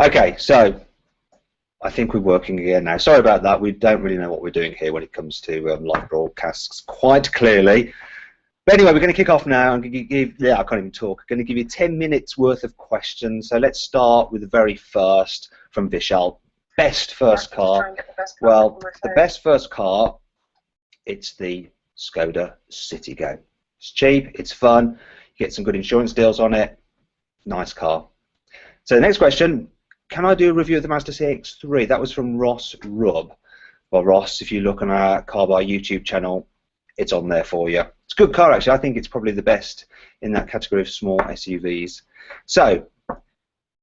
Okay, so I think we're working again now. Sorry about that. We don't really know what we're doing here when it comes to live broadcasts quite clearly. But anyway, we're going to kick off now. I'm going to give, yeah, I can't even talk. I'm going to give you 10 minutes worth of questions. So let's start with the very first from Vishal. Best first car. Well, the best first car, it's the Skoda Citigo. It's cheap, it's fun, you get some good insurance deals on it. Nice car. So the next question, can I do a review of the Mazda CX3? That was from Ross Rubb. Well, Ross, if you look on our Carbuyer YouTube channel, it's on there for you. It's a good car, actually. I think it's probably the best in that category of small SUVs. So,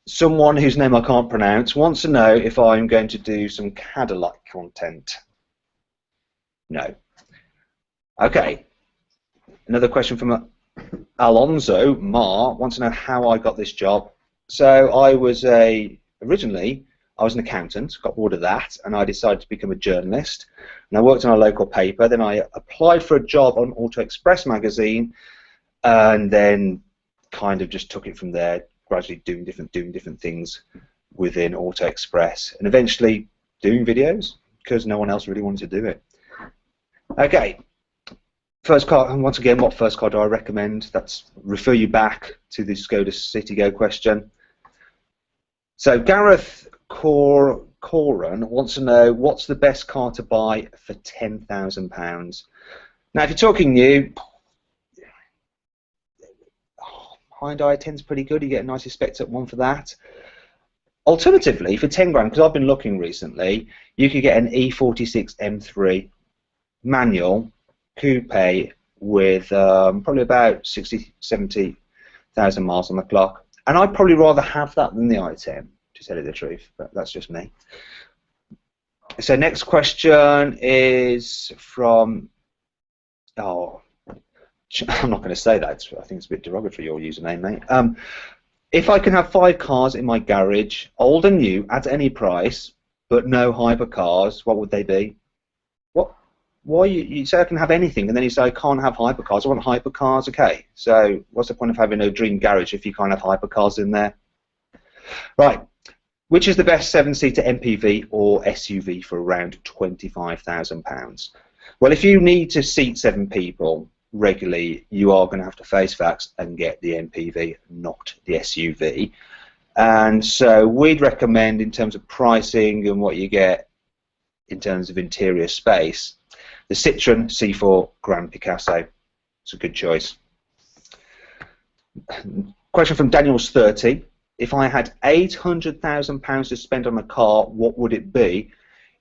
someone whose name I can't pronounce wants to know if I'm going to do some Cadillac content. No. Okay. Another question from Alonso Mar wants to know how I got this job. So I was originally I was an accountant, got bored of that, and I decided to become a journalist. And I worked on a local paper. Then I applied for a job on Auto Express magazine, and then kind of just took it from there, gradually doing different things within Auto Express, and eventually doing videos because no one else really wanted to do it. Okay. First car, and once again, what first car do I recommend? That's refer you back to the Skoda Citigo question. So Gareth Coran wants to know what's the best car to buy for £10,000. Now, if you're talking new, Hyundai i10's pretty good. You get a nicely spec'd up one for that. Alternatively, for 10 grand, because I've been looking recently, you could get an E46 M3 manual coupe with probably about 70,000 miles on the clock, and I'd probably rather have that than the i10, to tell you the truth, but that's just me. So next question is from, oh, I'm not going to say that, I think it's a bit derogatory, your username, mate. If I can have 5 cars in my garage, old and new, at any price, but no hypercars, what would they be? What? Why you say I can have anything, and then you say I can't have hypercars? I want hypercars. Okay, so what's the point of having a dream garage if you can't have hypercars in there? Right, which is the best 7-seater MPV or SUV for around £25,000? Well, if you need to seat 7 people regularly, you are going to have to face facts and get the MPV, not the SUV. And so we'd recommend, in terms of pricing and what you get in terms of interior space, the Citroen C4 Grand Picasso. It's a good choice. Question from Daniel's 30. If I had £800,000 to spend on a car, what would it be?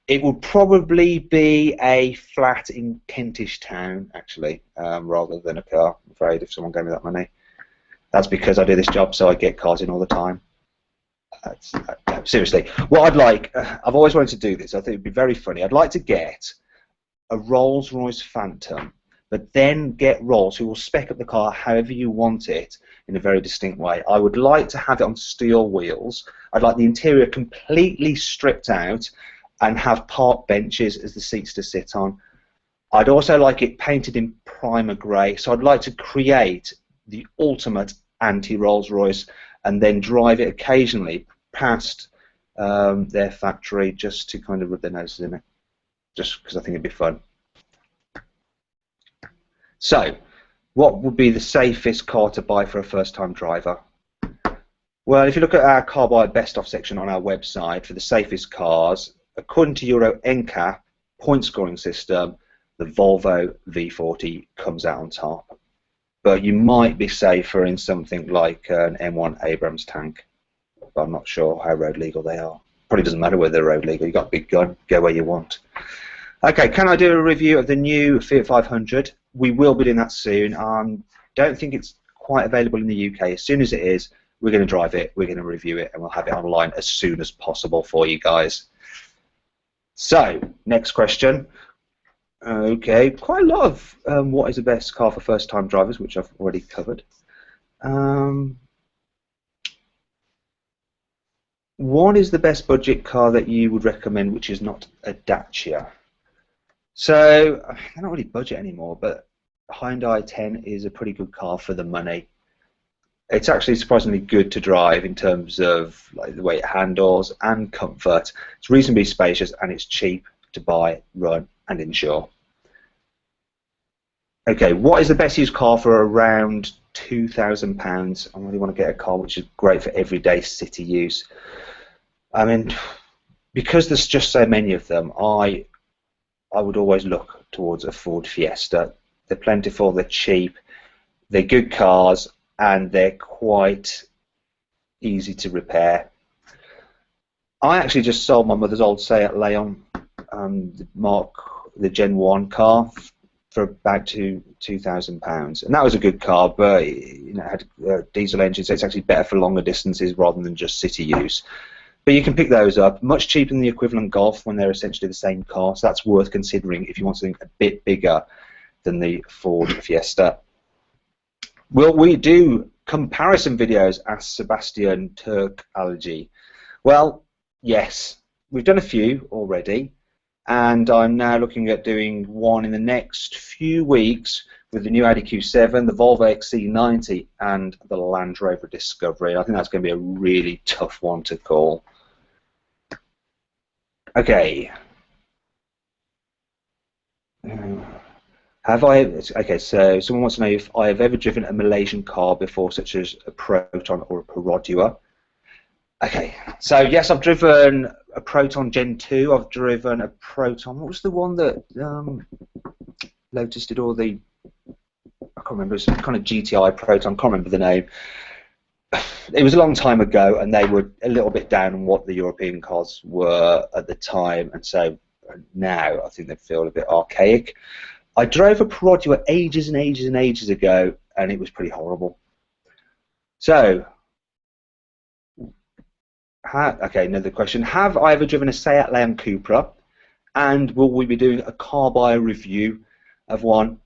It would probably be a flat in Kentish Town, actually, rather than a car, I'm afraid, if someone gave me that money. That's because I do this job, so I get cars in all the time. Seriously, what I'd like, I've always wanted to do this, I think it would be very funny. I'd like to get a Rolls-Royce Phantom, but then get Rolls who will spec up the car however you want it in a very distinct way. I would like to have it on steel wheels. I'd like the interior completely stripped out and have park benches as the seats to sit on. I'd also like it painted in primer grey, so I'd like to create the ultimate anti-Rolls-Royce and then drive it occasionally past their factory just to kind of rub their noses in it, just because I think it'd be fun. So, what would be the safest car to buy for a first-time driver? Well, if you look at our Carbuyer best-of section on our website for the safest cars, according to Euro NCAP point scoring system, the Volvo V40 comes out on top. But you might be safer in something like an M1 Abrams tank. But I'm not sure how road legal they are. Probably doesn't matter whether they're road legal. You've got a big gun, go where you want. Okay, can I do a review of the new Fiat 500? We will be doing that soon. Don't think it's quite available in the UK. As soon as it is, we're going to drive it, we're going to review it, and we'll have it online as soon as possible for you guys. So, next question. Okay, quite a lot of what is the best car for first-time drivers, which I've already covered. What is the best budget car that you would recommend, which is not a Dacia? So, they're not really budget anymore, but Hyundai i10 is a pretty good car for the money. It's actually surprisingly good to drive in terms of like the way it handles and comfort. It's reasonably spacious and it's cheap to buy, run and insure. Okay, what is the best used car for around £2,000? I really want to get a car which is great for everyday city use. I mean, because there's just so many of them, I would always look towards a Ford Fiesta. They're plentiful, they're cheap, they're good cars, and they're quite easy to repair. I actually just sold my mother's old Seat Leon, the Gen 1 car, for about £2,000, and that was a good car, but you know, it had a diesel engine, so it's actually better for longer distances rather than just city use. But you can pick those up much cheaper than the equivalent Golf when they're essentially the same car, so that's worth considering if you want something a bit bigger than the Ford Fiesta. Will we do comparison videos? Asked Sebastian Turk Allergy. Well, yes, we've done a few already, and I'm now looking at doing one in the next few weeks with the new Audi Q7, the Volvo XC90, and the Land Rover Discovery. I think that's going to be a really tough one to call. Okay. Okay, so someone wants to know if I have ever driven a Malaysian car before, such as a Proton or a Perodua. Okay, so yes, I've driven a Proton Gen 2, I've driven a Proton, what was the one that Lotus did all the, I can't remember, it was some kind of GTI Proton, can't remember the name. It was a long time ago, and they were a little bit down on what the European cars were at the time, and so now I think they feel a bit archaic. I drove a Perodua ages and ages and ages ago, and it was pretty horrible. So, okay, another question. Have I ever driven a Seat Leon Cupra, and will we be doing a Carbuyer review of one?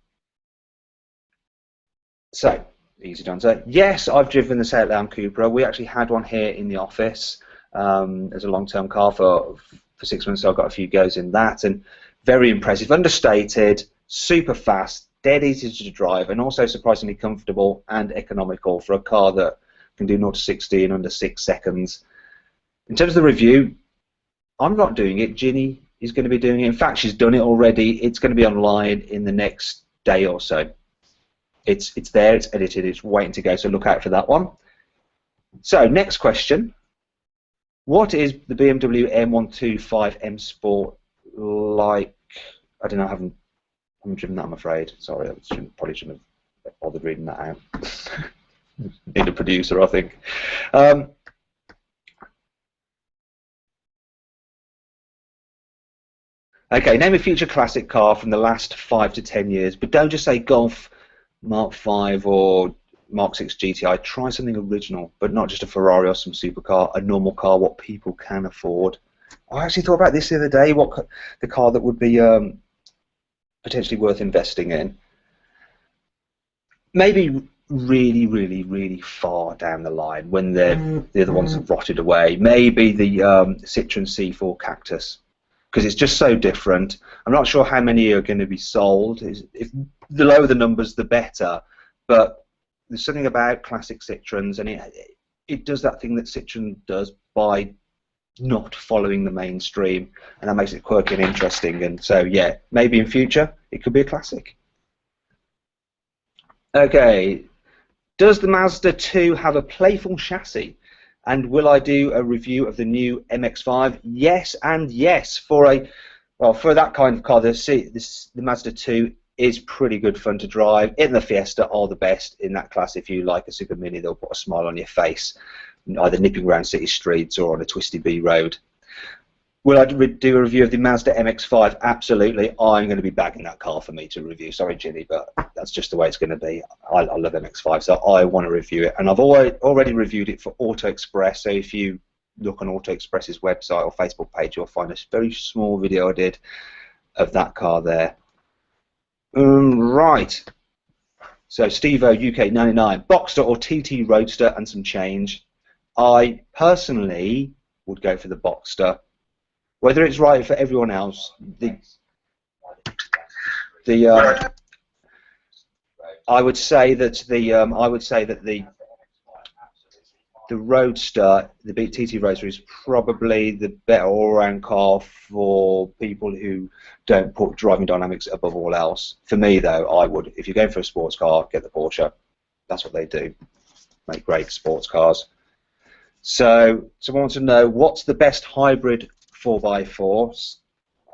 So, easy to answer. Yes, I've driven the Seat Leon Cupra. We actually had one here in the office as a long-term car for 6 months, so I got a few goes in that, and very impressive, understated, super fast, dead easy to drive, and also surprisingly comfortable and economical for a car that can do 0 to 60 in under 6 seconds. In terms of the review, I'm not doing it. Ginny is going to be doing it. In fact, she's done it already. It's going to be online in the next day or so. It's there, it's edited, it's waiting to go, so look out for that one. So, next question. What is the BMW M5 M Sport like? I don't know, I haven't driven that, I'm afraid. Sorry, probably shouldn't have bothered reading that out. Need a producer, I think. Okay, name a future classic car from the last 5 to 10 years, but don't just say Golf, Mark 5 or Mark 6 GTI. Try something original, but not just a Ferrari or some supercar, a normal car, what people can afford. I actually thought about this the other day, what the car that would be potentially worth investing in. Maybe really, really, really far down the line when the other ones have rotted away. Maybe the Citroen C4 Cactus, because it's just so different. I'm not sure how many are going to be sold. If the lower the numbers, the better. But there's something about classic Citroens, and it does that thing that Citroen does by not following the mainstream, and that makes it quirky and interesting. And so, yeah, maybe in future it could be a classic. Okay, does the Mazda 2 have a playful chassis? And will I do a review of the new MX5? Yes and yes. For that kind of car, the Mazda 2 is pretty good fun to drive. It and the Fiesta are the best in that class. If you like a Super Mini, they'll put a smile on your face, either nipping around city streets or on a twisty B road. Will I do a review of the Mazda MX5? Absolutely. I'm going to be bagging that car for me to review. Sorry, Ginny, but that's just the way it's going to be. I love MX5, so I want to review it. And I've already reviewed it for Auto Express, so if you look on Auto Express's website or Facebook page, you'll find a very small video I did of that car there. Right. So, Steve-O, UK 99. Boxster or TT Roadster and some change. I personally would go for the Boxster. Whether it's right for everyone else, I would say that the the Roadster, the TT Roadster, is probably the better all-round car for people who don't put driving dynamics above all else. For me, though, I would. If you're going for a sports car, get the Porsche. That's what they do. Make great sports cars. So, someone wants to know, what's the best hybrid 4x4?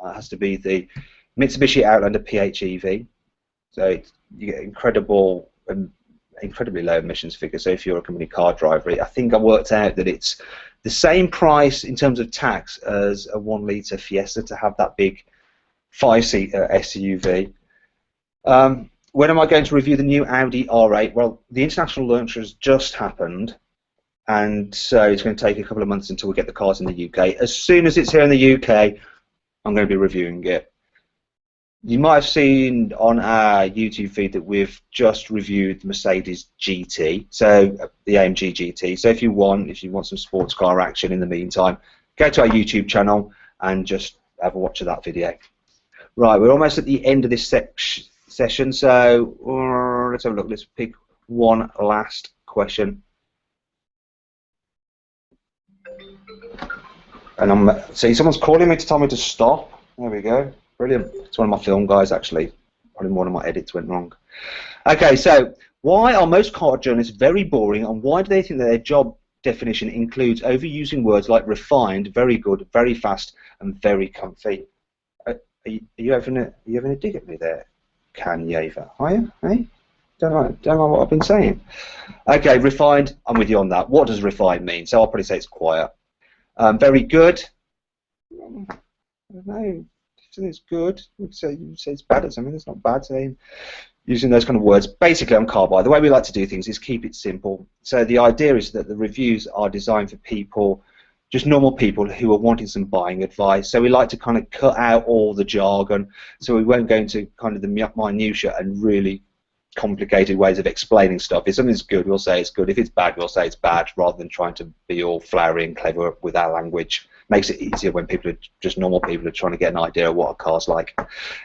It has to be the Mitsubishi Outlander PHEV. So you get incredibly low emissions figure. So if you're a company car driver, I think I worked out that it's the same price in terms of tax as a 1 litre Fiesta to have that big 5-seater SUV. When am I going to review the new Audi R8? Well, the international launch has just happened, and so it's going to take a couple of months until we get the cars in the UK. As soon as it's here in the UK, I'm going to be reviewing it. You might have seen on our YouTube feed that we've just reviewed the Mercedes GT, so the AMG GT. So if you want some sports car action in the meantime, go to our YouTube channel and just have a watch of that video. Right, we're almost at the end of this session, so let's have a look. Let's pick one last question. And see, someone's calling me to tell me to stop. There we go. Brilliant. It's one of my film guys, actually. Probably one of my edits went wrong. Okay, so why are most car journalists very boring, and why do they think that their job definition includes overusing words like refined, very good, very fast, and very comfy? Are you having a dig at me there, Kanyeva? Are you? Hey? Don't know what I've been saying. Okay, refined. I'm with you on that. What does refined mean? So I'll probably say it's quiet. Very good. I don't know. It's good. You say it's bad at something. It's not bad. So using those kind of words. Basically, on Carbuyer, the way we like to do things is keep it simple. So the idea is that the reviews are designed for people, just normal people who are wanting some buying advice. So we like to kind of cut out all the jargon. So we won't go into kind of the minutiae and really complicated ways of explaining stuff. If something's good, we'll say it's good. If it's bad, we'll say it's bad, rather than trying to be all flowery and clever with our language. Makes it easier when people are just normal people are trying to get an idea of what a car's like.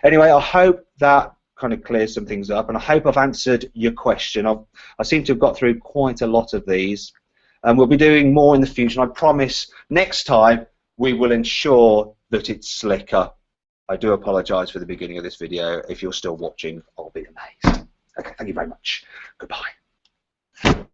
Anyway, I hope that kind of clears some things up, and I hope I've answered your question. I seem to have got through quite a lot of these, and we'll be doing more in the future. And I promise next time we will ensure that it's slicker. I do apologise for the beginning of this video. If you're still watching, I'll be amazed. Okay, thank you very much. Goodbye.